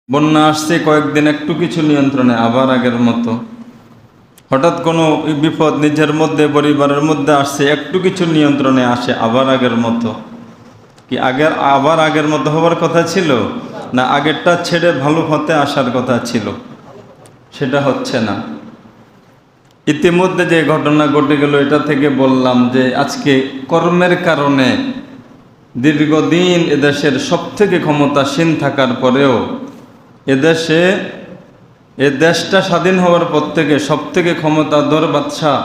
বন্যা আসছে কয়েকদিন একটু কিছু নিয়ন্ত্রণে, আবার আগের মতো। হঠাৎ কোনো বিপদ নিজের মধ্যে পরিবারের মধ্যে আসছে, একটু কিছু নিয়ন্ত্রণে আসে, আবার আগের মতো। কি আবার আগের মতো হওয়ার কথা ছিল? না আগেরটা ছেড়ে ভালো পথে আসার কথা ছিল? সেটা হচ্ছে না। ইতিমধ্যে যে ঘটনা ঘটে গেল, এটা থেকে বললাম যে আজকে কর্মের কারণে দীর্ঘদিন এদেশের সবথেকে ক্ষমতাসীন থাকার পরেও এ দেশটা স্বাধীন হওয়ার পর থেকে সবথেকে ক্ষমতাধর বাদশাহ,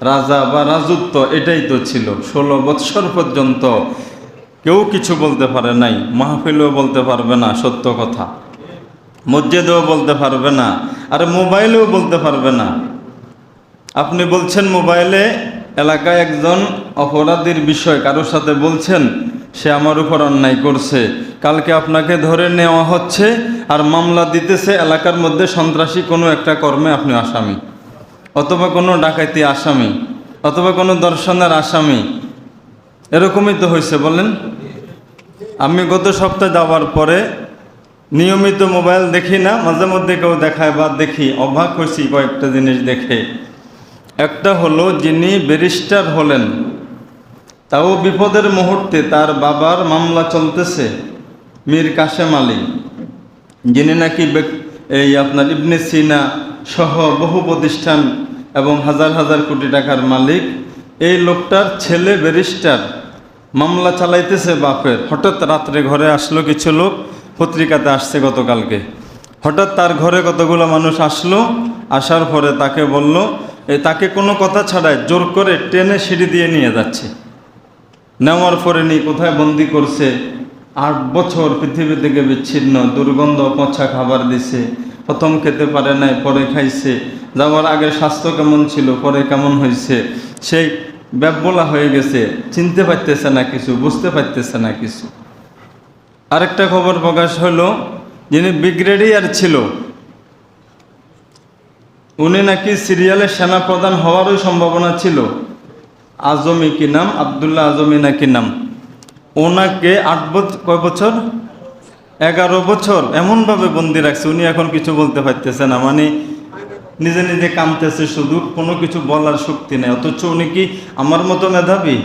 রাজা বা রাজত্ব এটাই তো ছিল। 16 বৎসর পর্যন্ত কেউ কিছু বলতে পারে নাই, মাহফিলেও বলতে পারবে না সত্য কথা, মসজিদেও বলতে পারবে না, আর মোবাইলেও বলতে পারবে না। আপনি বলছেন মোবাইলে এলাকায় একজন অপরাধীর বিষয় কারোর সাথে বলছেন, সে আমার উপর অন্যায় করছে, কালকে আপনাকে ধরে নেওয়া হচ্ছে আর মামলা দিতেছে এলাকার মধ্যে সন্ত্রাসী কোনো একটা কর্মে আপনি আসামি, অথবা কোনো ডাকাতি আসামি, অথবা কোনো দর্শনের আসামি। এরকমই তো হয়েছে বলেন। আমি গত সপ্তাহে যাওয়ার পরে নিয়মিত মোবাইল দেখি না, মাঝে মধ্যে কেউ দেখায় বা দেখি, অবাক হয়েছি কয়েকটা জিনিস দেখে। একটা হলো, যিনি ব্যারিস্টার হলেন, তাও বিপদের মুহূর্তে তার বাবার মামলা চলতেছে, মীর কাসেম আলী, যিনি নাকি এই আপনার ইবনে সিনা সহ বহু প্রতিষ্ঠান এবং হাজার হাজার কোটি টাকার মালিক। এই লোকটার ছেলে ব্যারিস্টার, মামলা চালাইতেছে বাপের। হঠাৎ রাত্রে ঘরে আসলো কিছু লোক, পত্রিকাতে আসছে গতকালকে। হঠাৎ তার ঘরে কতগুলো মানুষ আসলো, আসার পরে তাকে বলল, তাকে কোনো কথা ছাড়াই জোর করে টেনে সিঁড়ি দিয়ে নিয়ে যাচ্ছে। নেওয়ার পরে নিয়ে কোথায় বন্দি করছে, 8 বছর পৃথিবী থেকে বিচ্ছিন্ন, দুর্গন্ধ পচা খাবার দিছে, প্রথম খেতে পারে নাই, পরে খাইছে। যাওয়ার আগে স্বাস্থ্য কেমন ছিল, পরে কেমন হয়েছে, সেই ব্যাপবলা হয়ে গেছে, চিনতে পারতেছে না কিছু, বুঝতে পারতেছে না কিছু। আরেকটা খবর প্রকাশ হলো, যিনি ব্রিগেডিয়ার ছিল, উনি নাকি সিরিয়ালের সেনাপ্রধান হওয়ারও সম্ভাবনা ছিল। আজমি কি নাম, আবদুল্লাহ আজমি নাকি নাম, ওনাকে 8 বছর, কয় বছর, 11 বছর এমনভাবে বন্দি রাখছে, উনি এখন কিছু বলতে পারতেছে না। মানে নিজে নিজে কামতেছে, শুধু কোনো কিছু বলার শক্তি নেই। অথচ উনি কি আমার মতো মেধাবী?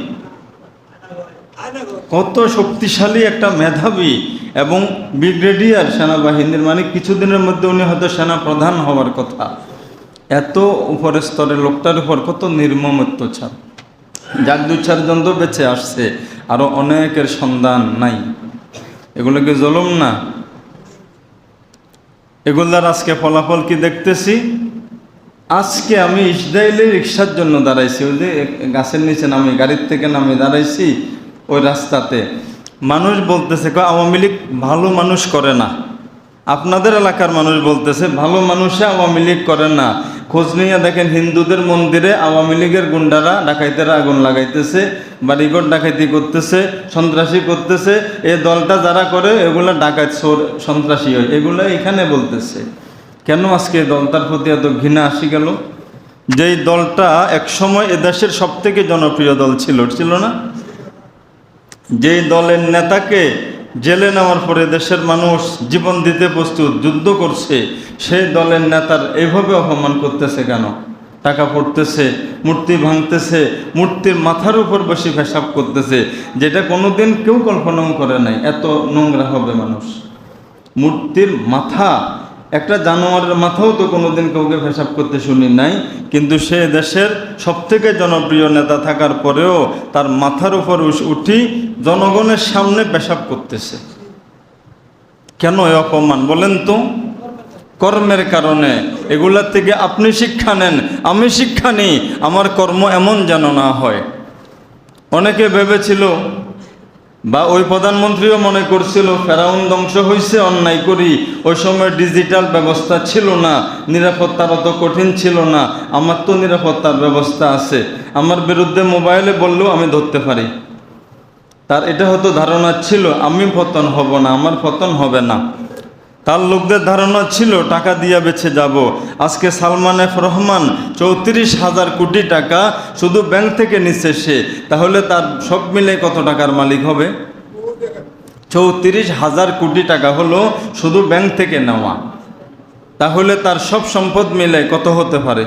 কত শক্তিশালী একটা মেধাবী এবং ব্রিগেডিয়ার সেনাবাহিনীর, মানে কিছুদিনের মধ্যে উনি হয়তো সেনা প্রধান হওয়ার কথা। এত উপরের স্তরের লোকটার উপর কত নির্মম অত্যাচার। যাক 2-4 জন তো বেঁচে আসছে, আরো অনেকের সন্ধান নাই। এগুলো কি জুলুম না? এগুলার আজকে ফলাফল কি দেখতেছি? আজকে আমি ইসরায়েলের রিক্সার জন্য দাঁড়াইছি, ওই যে গাছের নিচে নামে, গাড়ির থেকে নামে দাঁড়াইছি ওই রাস্তাতে। মানুষ বলতেছে আওয়ামী লীগ ভালো মানুষ করে না। আপনাদের এলাকার মানুষ বলতেছে ভালো মানুষে আওয়ামী লীগ করে না। খোঁজ নিয়ে দেখেন, হিন্দুদের মন্দিরে আওয়ামী লীগের গুন্ডারা, ডাকাইতেরা আগুন লাগাইতেছে, বাড়িঘর ডাকাইতি করতেছে, সন্ত্রাসী করতেছে। এই দলটা যারা করে এগুলা ডাকাত, চোর, সন্ত্রাসী হয়, এগুলো এখানে বলতেছে। কেন আজকে দলটার প্রতি এত ঘৃণা আসি গেল? যেই দলটা একসময় এদেশের সবথেকে জনপ্রিয় দল ছিল না? যেই দলের নেতাকে জেলে নেওয়ার পরে দেশের মানুষ জীবন দিতে প্রস্তুত, যুদ্ধ করছে, সেই দলের নেতার এইভাবে অপমান করতেছে কেন? টাকা পড়তেছে, মূর্তি ভাঙতেছে, মূর্তির মাথার উপর বসে পেশাব করতেছে, যেটা কোনোদিন কেউ কল্পনাও করে নাই এত নোংরা হবে মানুষ। মূর্তির মাথা, একটা জানোয়ারের মাথাও তো কোনোদিন কাউকে পেশাব করতে শুনি নাই। কিন্তু সে দেশের সবথেকে জনপ্রিয় নেতা থাকার পরেও তার মাথার উপর উঠি জনগণের সামনে পেশাব করতেছে। কেন এই অপমান বলেন তো? কর্মের কারণে। এগুলার থেকে আপনি শিক্ষা নেন, আমি শিক্ষা নিই, আমার কর্ম এমন যেন না হয়। অনেকে ভেবেছিল বা ওই প্রধানমন্ত্রীও মনে করছিল ফেরাউন ধ্বংস হয়েছে অন্যায় করি, ওই সময় ডিজিটাল ব্যবস্থা ছিল না, নিরাপত্তার অত কঠিন ছিল না, আমার তো নিরাপত্তার ব্যবস্থা আছে, আমার বিরুদ্ধে মোবাইলে বললেও আমি ধরতে পারি। তার এটা হয়তো ধারণা ছিল আমি পতন হব না, আমার পতন হবে না। তার লোকদের ধারণা ছিল টাকা দিয়ে বেঁচে যাব। আজকে সালমান এফ রহমান 34,000 কোটি টাকা শুধু ব্যাংক থেকে নিচ্ছে সে, তাহলে তার সব মিলে কত টাকার মালিক হবে? 34,000 কোটি টাকা হলো শুধু ব্যাংক থেকে নেওয়া। তাহলে তার সব সম্পদ মিলে কত হতে পারে?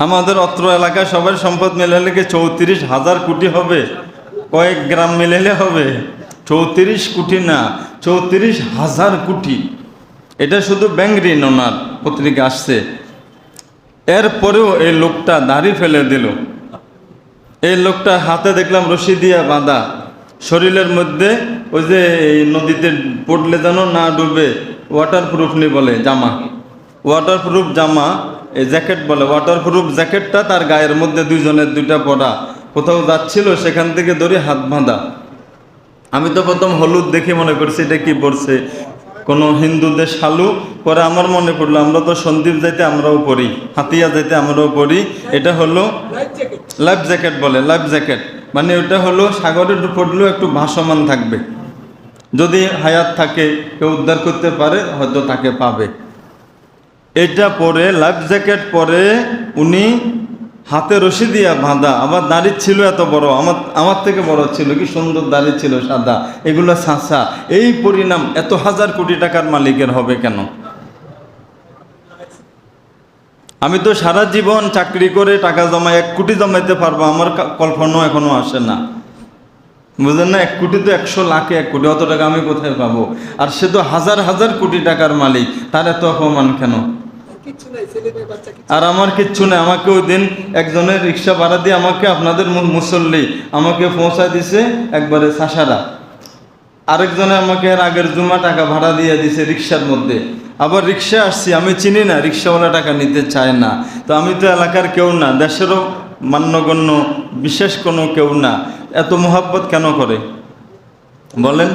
আমাদের অত্র এলাকায় সবার সম্পদ মিলালে কি 34,000 কোটি হবে? কয়েক গ্রাম মিলালে হবে? 34 কোটি না, 34,000 কোটি। এটা শুধু ব্যাংক ঋণ, ওনার পত্রিকা আসছে। এরপরেও এই লোকটা দাড়ি ফেলে দিল। এই লোকটা হাতে দেখলাম রশি দিয়ে বাঁধা, শরীরের মধ্যে ওই যে এই নদীতে পড়লে যেন না ডুবে ওয়াটারপ্রুফ নি বলে জামা, ওয়াটারপ্রুফ জামা, এই জ্যাকেট বলে ওয়াটারপ্রুফ জ্যাকেটটা তার গায়ের মধ্যে, দুইজনের দুইটা পড়া। কোথাও যাচ্ছিল সেখান থেকে ধরে হাত বাঁধা। আমি তো প্রথম হলুদ দেখে মনে করছি এটা কি পড়ছে, কোনো হিন্দুদের শালু। পরে আমার মনে পড়লো আমরা তো সন্দীপ যাইতে আমরাও পড়ি, হাতিয়া যাইতে আমরাও পড়ি। এটা হলো লাইফ জ্যাকেট বলে, লাইফ জ্যাকেট মানে ওটা হলো সাগরে পড়লেও একটু ভাসমান থাকবে, যদি হায়াত থাকে কেউ উদ্ধার করতে পারে হয়তো তাকে পাবে। এটা পরে লাইফ জ্যাকেট পরে উনি হাতে রশি দিয়া বাঁধা, আবার দাড়ি ছিল এত বড়, আমার থেকে বড় ছিল, কি সুন্দর দাড়ি ছিল, সাদা, এগুলো ছাঁচা। এই পরিণাম এত 1000 কোটি টাকার মালিকের হবে কেন? আমি তো সারা জীবন চাকরি করে টাকা জমা 1 কোটি জমাইতে পারবো, আমার কল্পনাও এখনো আসে না, বুঝলেন না? 1 কোটি তো 100 লাখে 1 কোটি, অত টাকা আমি কোথায় পাবো? আর সে তো হাজার হাজার কোটি টাকার মালিক, তার এত অপমান কেন? আর আমার কিচ্ছু নেই। আমাকে ওই দিন একজনের রিক্সা ভাড়া দিয়ে আমাকে, আপনাদের মুসল্লি, আমাকে পৌঁছায় দিছে একবারে সাসারা। আরেকজনে আমাকে এর আগের জুমা টাকা ভাড়া দিয়ে দিছে রিক্সার মধ্যে। আবার রিক্সা আসছি, আমি চিনি না, রিক্সাওয়ালা টাকা নিতে চায় না। তো আমি তো এলাকার কেউ না, দেশেরও মান্যগণ্য বিশেষ কোনো কেউ না, এত মোহাব্বত কেন করে বলেন?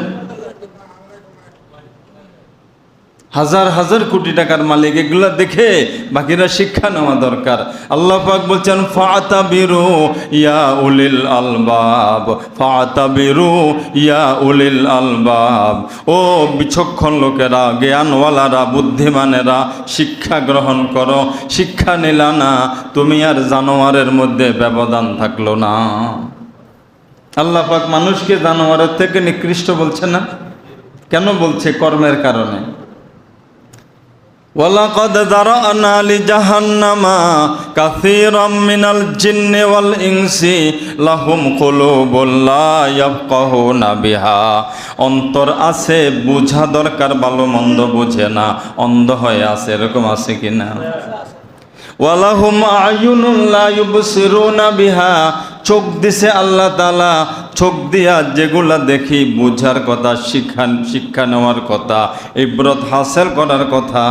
হাজার হাজার কোটি টাকার মালিক, এগুলা দেখে বাকিরা শিক্ষা নেওয়া দরকার। আল্লাহ পাক বলছেন ফাতাবিরু ইয়া উলিল আলবাব, ফাতাবিরু ইয়া উলিল আলবাব। ও বিচক্ষণ লোকেরা, জ্ঞানওয়ালারা, বুদ্ধিমানেরা, শিক্ষা গ্রহণ করো। শিক্ষা নিলা না, তুমি আর জানোয়ারের মধ্যে ব্যবধান থাকলো না। আল্লাহ পাক মানুষকে জানোয়ারের থেকে নিকৃষ্ট বলছে না? কেন বলছে? কর্মের কারণে। ওয়ালাকাদ যারানা লিজাহান্নামা কাসীরাম মিনাল জিন্নি ওয়াল ইনসি লাহুম কুলুবুন লা ইয়াফকাহুনা বিহা। অন্তর আছে, বুঝা দরকার, ভালো মন্দ বুঝে না, অন্ধ হয়ে আছে, এরকম আছে কিনা? ওয়ালাহুম আয়ুনুন লা ইউবসিরুনা বিহা। চোখ দিছে আল্লাহ তাআলা, চোখ দিয়া যেগুলা দেখি, বুঝার কথা, শিক্ষা নেওয়ার কথা, ইবরত হাসিল করার কথা,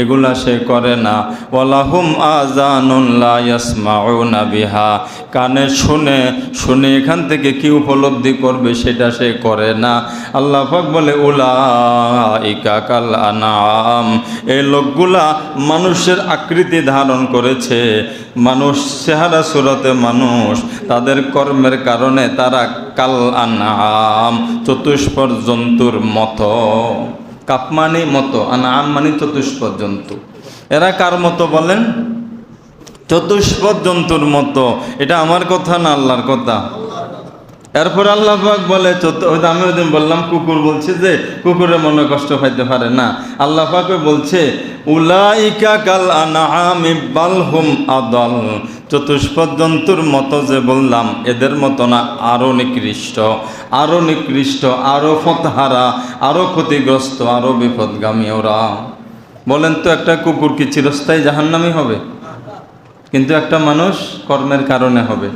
এগুলা সে করে না। ওয়ালাহুম আযানুন লা ইয়াসমাউনা বিহা। কানে শুনে শুনে এখান থেকে কি উপলব্ধি করবে সেটা সে করে না। আল্লাহ পাক বলে উলাইকা কাল আনআম। এই লোকগুলা মানুষের আকৃতি ধারণ করেছে, মানুষ, চেহারা সুরতে মানুষ, তাদের কর্মের কারণে তারা কাল আনআম, চতুষ্পদ জন্তুর মতো। কাপমানি মতো, আনআম মানে চতুষ্পদ জন্তু। এরা কার মতো বলেন? চতুষ্পদ জন্তুর মতো। এটা আমার কথা না, আল্লাহর কথা। এরপর আল্লাহ পাক বলে, আমি ওই দিন বললাম কুকুর বলছে যে কুকুরের মনে কষ্ট পাইতে পারে না। আল্লাহ পাক বলছে উলাইকা কাল আনআমি বাল হুম আদাল। চতুষ্পদ জন্তুর মতো যে বললাম, এদের মতো না, আরও নিকৃষ্ট, আরও নিকৃষ্ট, আরও ফতহারা, আরও ক্ষতিগ্রস্ত, আরও বিপদগামী ওরা। বলেন তো, একটা কুকুর কি চিরস্থায়ী জাহান্নামী হবে? কিন্তু একটা মানুষ কর্মের কারণে হবে।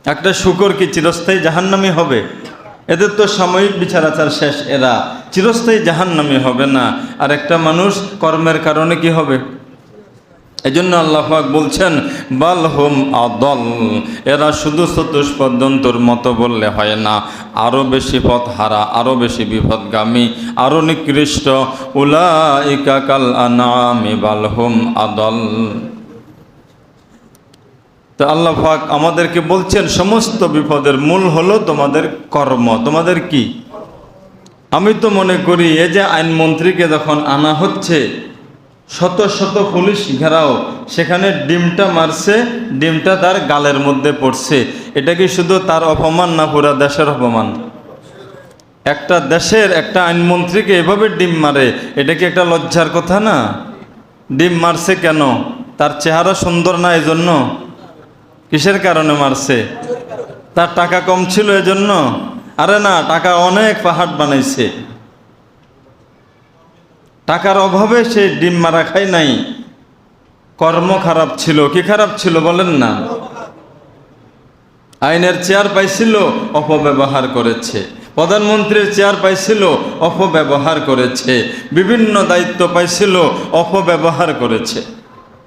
একটা শূকর কি চিরস্থায়ী জাহান্নামী হবে? এদের তো সাময়িক বিচার আচার শেষ, এরা চিরস্থায়ী জাহান্নামী হবে না। আর একটা মানুষ কর্মের কারণে কি হবে? এজন্য আল্লাহ পাক বলছেন বাল হুম আদল। এরা শুধু চতুষ্পদ জন্তুর মতো বললে হয় না, আরও বেশি পথহারা, আরও বেশি বিপদগামী, আরও নিকৃষ্ট। উলাইকা কাল আনআমি বাল হুম আদল। তো আল্লাহ পাক আমাদেরকে বলছেন সমস্ত বিপদের মূল হলো তোমাদের কর্ম। তোমাদের কি? আমি তো মনে করি এই যে আইনমন্ত্রীকে যখন আনা হচ্ছে, শত শত পুলিশ ঘেরাও, সেখানে ডিমটা মারছে, ডিমটা তার গালের মধ্যে পড়ছে। এটা কি শুধু তার অপমান না পুরা দেশের অপমান? একটা দেশের একটা আইনমন্ত্রীকে এভাবে ডিম মারে, এটা কি একটা লজ্জার কথা না? ডিম মারছে কেন? তার চেহারা সুন্দর না এজন্য? কিসের কারণে মারছে? তার টাকা কম ছিল এজন্য? আরে না, টাকা অনেক পাহাড় বানাইছে। টাকার অভাবে সে ডিম মারা খায় নাই, কর্ম খারাপ ছিল। কি খারাপ ছিল বলেন না? আইনের চেয়ার পাইছিল, অপব্যবহার করেছে। প্রধানমন্ত্রীর চেয়ার পাইছিল, অপব্যবহার করেছে। বিভিন্ন দায়িত্ব পাইছিল, অপব্যবহার করেছে,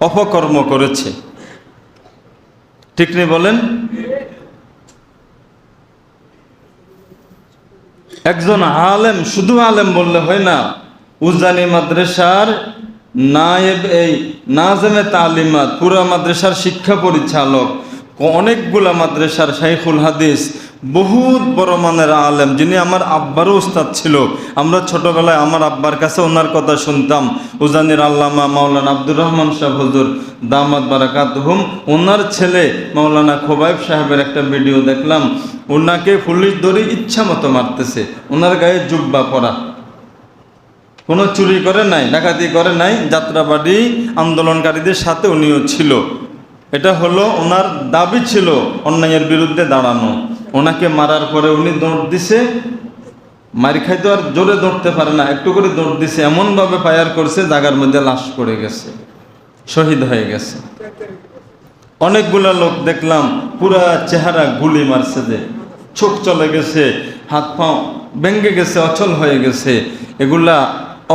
অপকর্ম করেছে। ঠিক নেই বলেন? একজন আলেম, শুধু আলেম বললে হয় না, উজানি মাদ্রাসার নায়েব, এই নাজেমে তালিমাত, পুরা মাদ্রাসার শিক্ষা পরিচালক, অনেকগুলা মাদ্রাসার শাইখুল হাদিস, বহুত বড় মানের আলেম, যিনি আমার আব্বারও উস্তাদ ছিল। আমরা ছোটবেলায় আমার আব্বার কাছে ওনার কথা শুনতাম। উজানির আল্লামা মাওলানা আব্দুর রহমান সাহেব হুজুর দামাত বারাকাতুহুম, ওনার ছেলে মাওলানা খোবাইব সাহেবের একটা ভিডিও দেখলাম। ওনাকে পুলিশ ধরে ইচ্ছা মতো মারতেছে, ওনার গায়ে জুব্বা পরা। কোনো চুরি করে নাই, ডাকাতি করে নাই, যাত্রাবাড়ি আন্দোলনকারীদের সাথে উনিও ছিল। এটা হলো ওনার দাবি ছিল অন্যায়ের বিরুদ্ধে দাঁড়ানো। ওনাকে মারার পরে উনি দৌড় দিছে, মারি খাইতো আর জোরে দৌড়তে পারে না, একটু করে দৌড় দিছে, এমনভাবে ফায়ার করছে জায়গার মধ্যে লাশ পড়ে গেছে, শহীদ হয়ে গেছে। অনেকগুলা লোক দেখলাম পুরা চেহারা গুলি মারছে, যে চোখ চলে গেছে, হাত পা ভেঙে গেছে, অচল হয়ে গেছে। এগুলা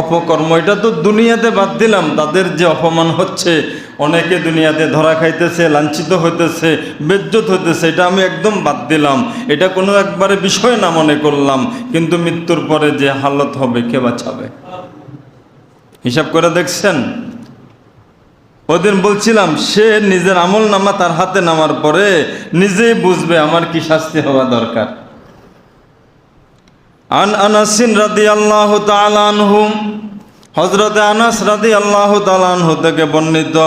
অপকর্ম। এটা তো দুনিয়াতে বাদ দিলাম, তাদের যে অপমান হচ্ছে, অনেকে দুনিয়াতে ধরা খাইতেছে, লাঞ্ছিত হইতেছে, বেজ্জত হইতেছে, এটা আমি একদম বাদ দিলাম। এটা কোনো একবারে বিষয় না মনে করলাম। কিন্তু মৃত্যুর পরে যে হালত হবে, কে বাঁচাবে? হিসাব করে দেখছেন? ওদিন বলছিলাম, সে নিজের আমল নামা তার হাতে নামার পরে নিজেই বুঝবে আমার কি শাস্তি হওয়া দরকার। আন আনাসিন রাদিয়াল্লাহু তাআলা আনহু, হযরত আনাস রাদিয়াল্লাহু তাআলা আনহু থেকে বর্ণিত,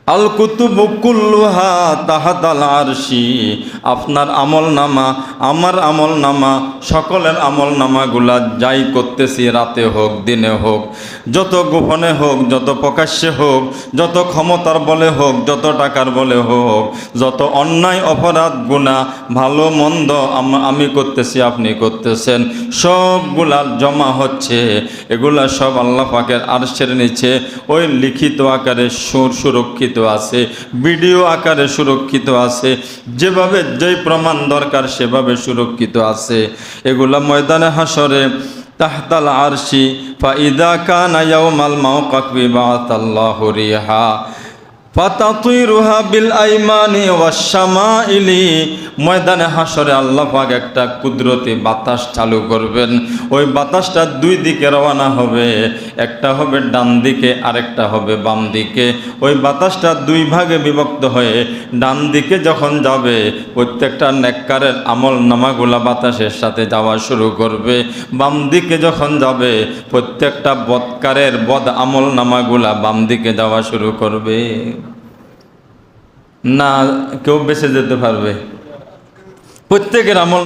আল কুতুবু কুল্লুহা তাহাতাল আরশি, আপনার আমল নামা, আমার আমল নামা, সকলের আমল নামাগুলা যাই করতেছি, রাতে হোক দিনে হোক, যত গোপনে হোক, যত প্রকাশ্যে হোক, যত ক্ষমতার বলে হোক, যত টাকার বলে হোক, যত অন্যায় অপরাধ গুনাহ ভালো মন্দ আমি করতেছি, আপনি করতেছেন, সবগুলা জমা হচ্ছে। এগুলা সব আল্লাহ পাকের আরশের নিচে ওই লিখিত আকারে সুরক্ষিত আছে, ভিডিও আকারে সুরক্ষিত আছে, যেভাবে যেই প্রমাণ দরকার সেভাবে সুরক্ষিত আছে। এগুলা ময়দানে হাসরে তাহতাল আরশি ফাইদা কানা ইয়াউমাল মাওকাফি বাআতাল্লাহু রিহা ফাতাতিরুহা বিল আইমানি ওয়াশ শামাইলি, ময়দানে হাসরে আল্লাহ পাক একটা কুদরতি বাতাস চালু করবেন। ওই বাতাসটা দুই দিকে রওনা হবে, একটা হবে ডান দিকে, আরেকটা হবে বাম দিকে। ওই বাতাসটা দুই ভাগে বিভক্ত হয়ে ডান দিকে যখন যাবে, প্রত্যেকটা নেককারের আমল নামাগুলা বাতাসের সাথে যাওয়া শুরু করবে। বাম দিকে যখন যাবে, প্রত্যেকটা বদকারের বদ আমল নামাগুলা বাম দিকে যাওয়া শুরু করবে। না কেউ বেঁচে যেতে পারবে? প্রত্যেকের আমল